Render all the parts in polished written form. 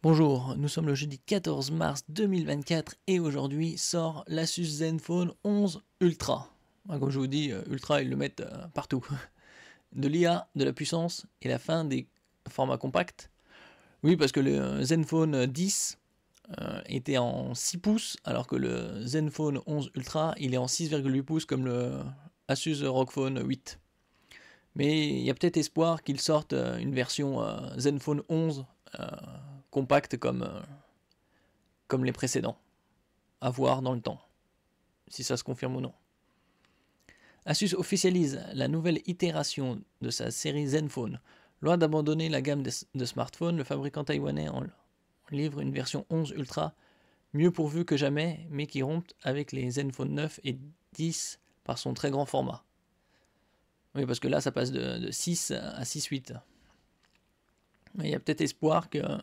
Bonjour, nous sommes le jeudi 14 mars 2024 et aujourd'hui sort l'Asus Zenfone 11 Ultra. Comme je vous dis, Ultra ils le mettent partout. De l'IA, de la puissance et la fin des formats compacts. Oui, parce que le Zenfone 10 était en 6 pouces alors que le Zenfone 11 Ultra il est en 6,8 pouces comme le Asus ROG Phone 8. Mais il y a peut-être espoir qu'ils sortent une version Zenfone 11 compacte comme les précédents. À voir dans le temps, si ça se confirme ou non. Asus officialise la nouvelle itération de sa série Zenfone. Loin d'abandonner la gamme de smartphones, le fabricant taïwanais en livre une version 11 Ultra mieux pourvue que jamais, mais qui rompt avec les Zenfone 9 et 10 par son très grand format. Oui, parce que là, ça passe de 6 à 6,8. Mais il y a peut-être espoir qu'ils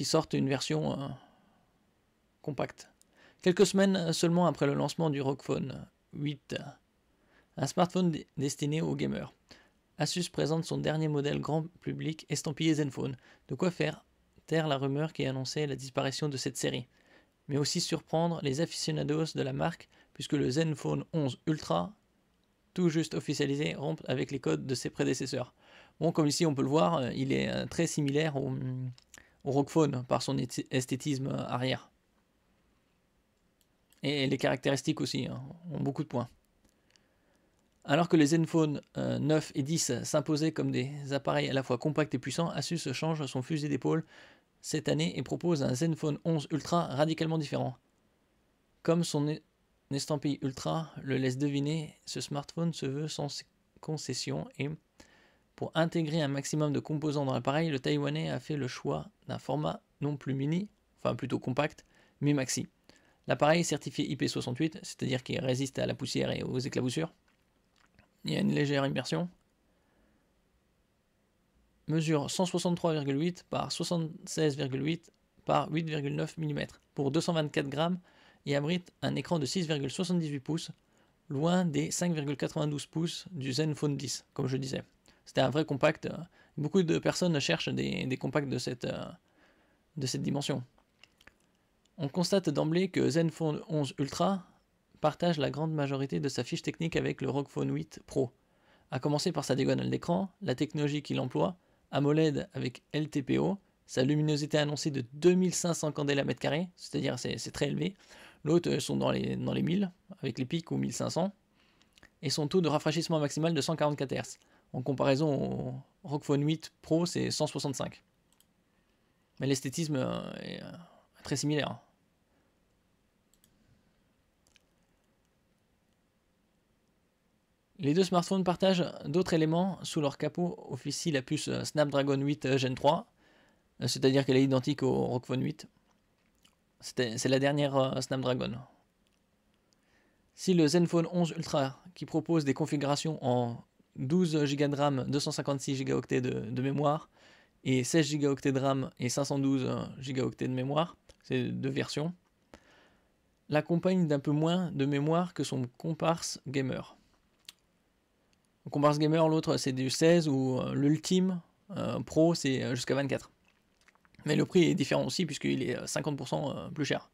sortent une version compacte. Quelques semaines seulement après le lancement du ROG Phone 8, un smartphone destiné aux gamers, Asus présente son dernier modèle grand public estampillé Zenfone, de quoi faire taire la rumeur qui annonçait la disparition de cette série, mais aussi surprendre les aficionados de la marque puisque le Zenfone 11 Ultra, tout juste officialisé, rompt avec les codes de ses prédécesseurs. Bon, comme ici on peut le voir, il est très similaire au ROG Phone par son esthétisme arrière. Et les caractéristiques aussi ont beaucoup de points. Alors que les Zenfone 9 et 10 s'imposaient comme des appareils à la fois compacts et puissants, Asus change son fusil d'épaule cette année et propose un Zenfone 11 Ultra radicalement différent. Comme son estampille Ultra le laisse deviner, ce smartphone se veut sans concession et, pour intégrer un maximum de composants dans l'appareil, le Taïwanais a fait le choix d'un format non plus mini, enfin plutôt compact, mais maxi. L'appareil est certifié IP68, c'est-à-dire qu'il résiste à la poussière et aux éclaboussures. Il y a une légère immersion. Mesure 163,8 par 76,8 par 8,9 mm pour 224 grammes et abrite un écran de 6,78 pouces, loin des 5,92 pouces du Zenfone 10, comme je disais. C'était un vrai compact. Beaucoup de personnes cherchent des compacts de cette dimension. On constate d'emblée que Zenfone 11 Ultra partage la grande majorité de sa fiche technique avec le ROG Phone 8 Pro, à commencer par sa diagonale d'écran, la technologie qu'il emploie, AMOLED avec LTPO, sa luminosité annoncée de 2500 candela à mètre carré, c'est-à-dire c'est très élevé. L'autre sont dans les 1000, avec les pics ou 1500, et son taux de rafraîchissement maximal de 144 Hz. En comparaison au ROG Phone 8 Pro, c'est 165. Mais l'esthétisme est très similaire. Les deux smartphones partagent d'autres éléments. Sous leur capot officie la puce Snapdragon 8 Gen 3, c'est-à-dire qu'elle est identique au ROG Phone 8. C'est la dernière Snapdragon. Si le Zenfone 11 Ultra, qui propose des configurations en 12 Go de RAM, 256 Go de mémoire, et 16 Go de RAM et 512 Go de mémoire, c'est deux versions, l'accompagne d'un peu moins de mémoire que son comparse gamer. Le comparse gamer, l'autre c'est du 16 ou l'ultime Pro c'est jusqu'à 24. Mais le prix est différent aussi puisqu'il est 50% plus cher.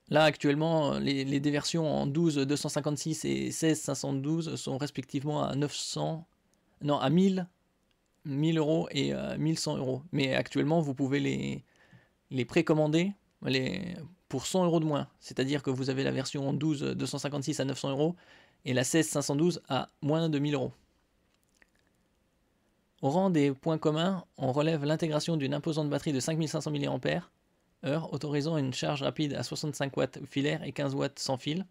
Là actuellement, les deux versions en 12 256 et 16 512 sont respectivement à 1000 euros et 1100 euros. Mais actuellement, vous pouvez les précommander pour 100 euros de moins. C'est-à-dire que vous avez la version en 12 256 à 900 euros et la 16 512 à moins de 1000 euros. Au rang des points communs, on relève l'intégration d'une imposante batterie de 5500 mAh, autorisant une charge rapide à 65 watts filaire et 15 watts sans fil,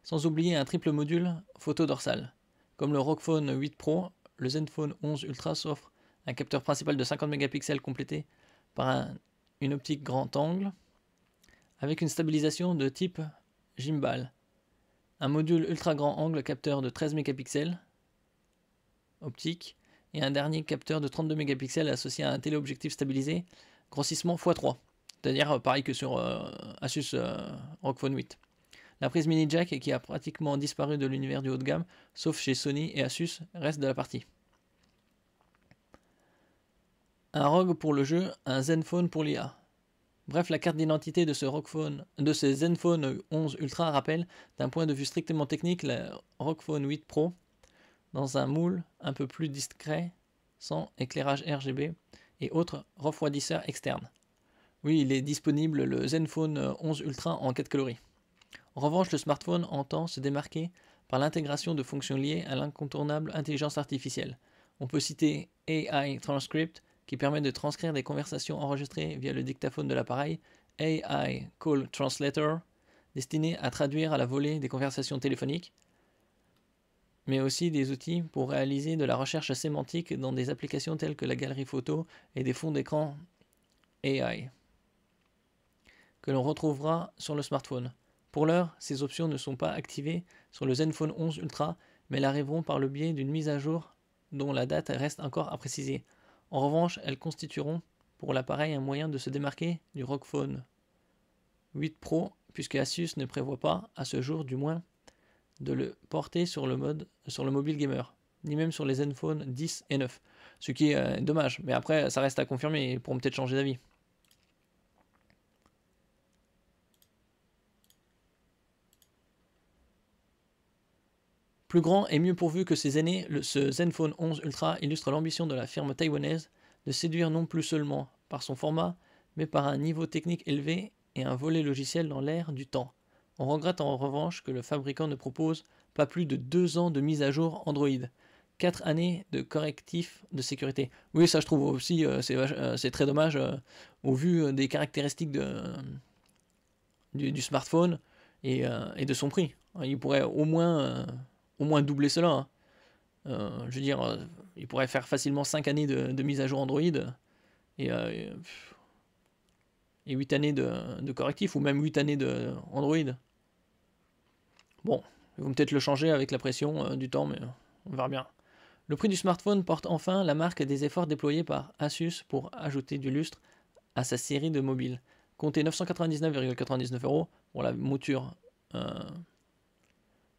sans oublier un triple module photo dorsale. Comme le ROG Phone 8 Pro, le Zenfone 11 Ultra s'offre un capteur principal de 50 mégapixels complété par une optique grand angle, avec une stabilisation de type gimbal, un module ultra grand angle capteur de 13 mégapixels optique, et un dernier capteur de 32 mégapixels associé à un téléobjectif stabilisé, grossissement x3, c'est-à-dire pareil que sur Asus ROG Phone 8. La prise mini jack, qui a pratiquement disparu de l'univers du haut de gamme, sauf chez Sony et Asus, reste de la partie. un ROG pour le jeu, un Zenfone pour l'IA. Bref, la carte d'identité de ce Zenfone 11 Ultra rappelle, d'un point de vue strictement technique, la ROG Phone 8 Pro dans un moule un peu plus discret, sans éclairage RGB et autres refroidisseurs externes. Oui, il est disponible le Zenfone 11 Ultra en 4 coloris. En revanche, le smartphone entend se démarquer par l'intégration de fonctions liées à l'incontournable intelligence artificielle. On peut citer AI Transcript, qui permet de transcrire des conversations enregistrées via le dictaphone de l'appareil, AI Call Translator, destiné à traduire à la volée des conversations téléphoniques, mais aussi des outils pour réaliser de la recherche sémantique dans des applications telles que la galerie photo et des fonds d'écran AI, que l'on retrouvera sur le smartphone. Pour l'heure, ces options ne sont pas activées sur le Zenfone 11 Ultra, mais elles arriveront par le biais d'une mise à jour dont la date reste encore à préciser. En revanche, elles constitueront pour l'appareil un moyen de se démarquer du ROG Phone 8 Pro, puisque Asus ne prévoit pas, à ce jour du moins, de le porter sur le mobile gamer, ni même sur les Zenfone 10 et 9. Ce qui est dommage, mais après ça reste à confirmer, ils pourront peut-être changer d'avis. Plus grand et mieux pourvu que ses aînés, ce Zenfone 11 Ultra illustre l'ambition de la firme taïwanaise de séduire non plus seulement par son format, mais par un niveau technique élevé et un volet logiciel dans l'ère du temps. On regrette en revanche que le fabricant ne propose pas plus de 2 ans de mise à jour Android, 4 années de correctifs de sécurité. Oui, ça je trouve aussi, c'est très dommage au vu des caractéristiques du smartphone et de son prix. Il pourrait au moins doubler cela. Hein. Je veux dire, il pourrait faire facilement 5 années de mise à jour Android et 8 années de correctif, ou même 8 années de Android. Bon, ils vont peut-être le changer avec la pression du temps, mais on verra bien. Le prix du smartphone porte enfin la marque des efforts déployés par Asus pour ajouter du lustre à sa série de mobiles. Comptez 999,99 € pour la mouture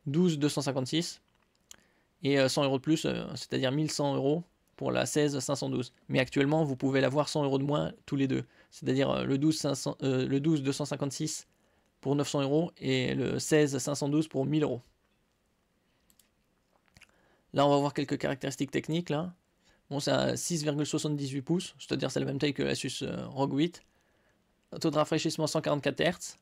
12 256 et 100 € de plus, c'est-à-dire 1100 € pour la 16 512. Mais actuellement, vous pouvez l'avoir 100 € de moins tous les deux, c'est-à-dire le 12 256 pour 900 € et le 16 512 pour 1000 €. Là, on va voir quelques caractéristiques techniques. Là. Bon, c'est à 6,78 pouces, c'est-à-dire c'est la même taille que l'Asus ROG 8. Taux de rafraîchissement 144 Hz.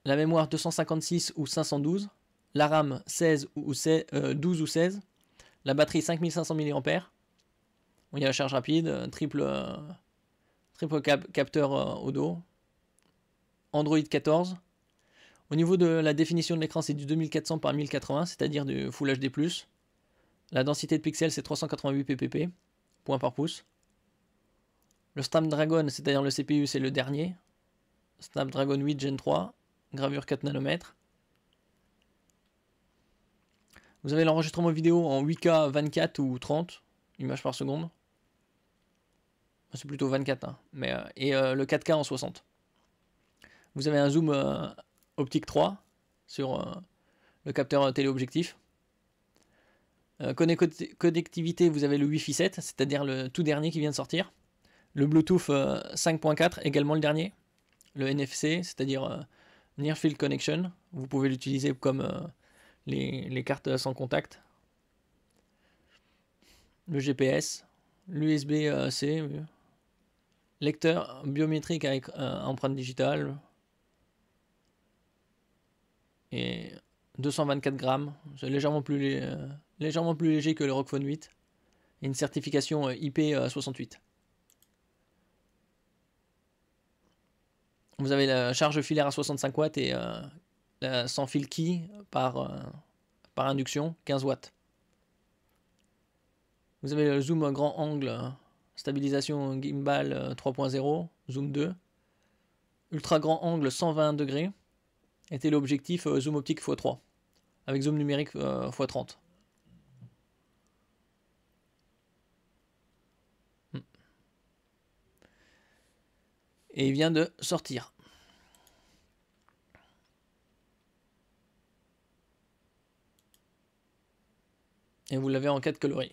La mémoire 256 ou 512. La RAM 12 ou 16. La batterie 5500 mAh. Bon, il y a la charge rapide, triple capteur au dos. Android 14. Au niveau de la définition de l'écran, c'est du 2400 par 1080, c'est-à-dire du Full HD+. La densité de pixels, c'est 388 ppp, point par pouce. Le Snapdragon, c'est-à-dire le CPU, c'est le dernier. Snapdragon 8 Gen 3, gravure 4 nanomètres. Vous avez l'enregistrement vidéo en 8K 24 ou 30 images par seconde. C'est plutôt 24, hein, et le 4K en 60. Vous avez un zoom optique 3 sur le capteur téléobjectif. Connectivité, vous avez le Wi-Fi 7, c'est-à-dire le tout dernier qui vient de sortir. Le Bluetooth 5.4, également le dernier. Le NFC, c'est-à-dire Near Field Connection. Vous pouvez l'utiliser comme les cartes sans contact. Le GPS. L'USB-C. Lecteur biométrique avec empreinte digitale. Et 224 grammes. C'est légèrement plus léger que le ROG Phone 8. Et une certification IP68. Vous avez la charge filaire à 65 watts et la sans fil key par induction, 15 watts. Vous avez le zoom grand angle, stabilisation gimbal 3.0, zoom 2. Ultra grand angle 120 degrés. Et téléobjectif zoom optique x3. Avec zoom numérique x30. Et il vient de sortir. Et vous l'avez en 4 coloris.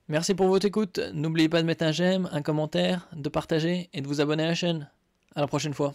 Merci pour votre écoute. N'oubliez pas de mettre un j'aime, un commentaire, de partager et de vous abonner à la chaîne. À la prochaine fois.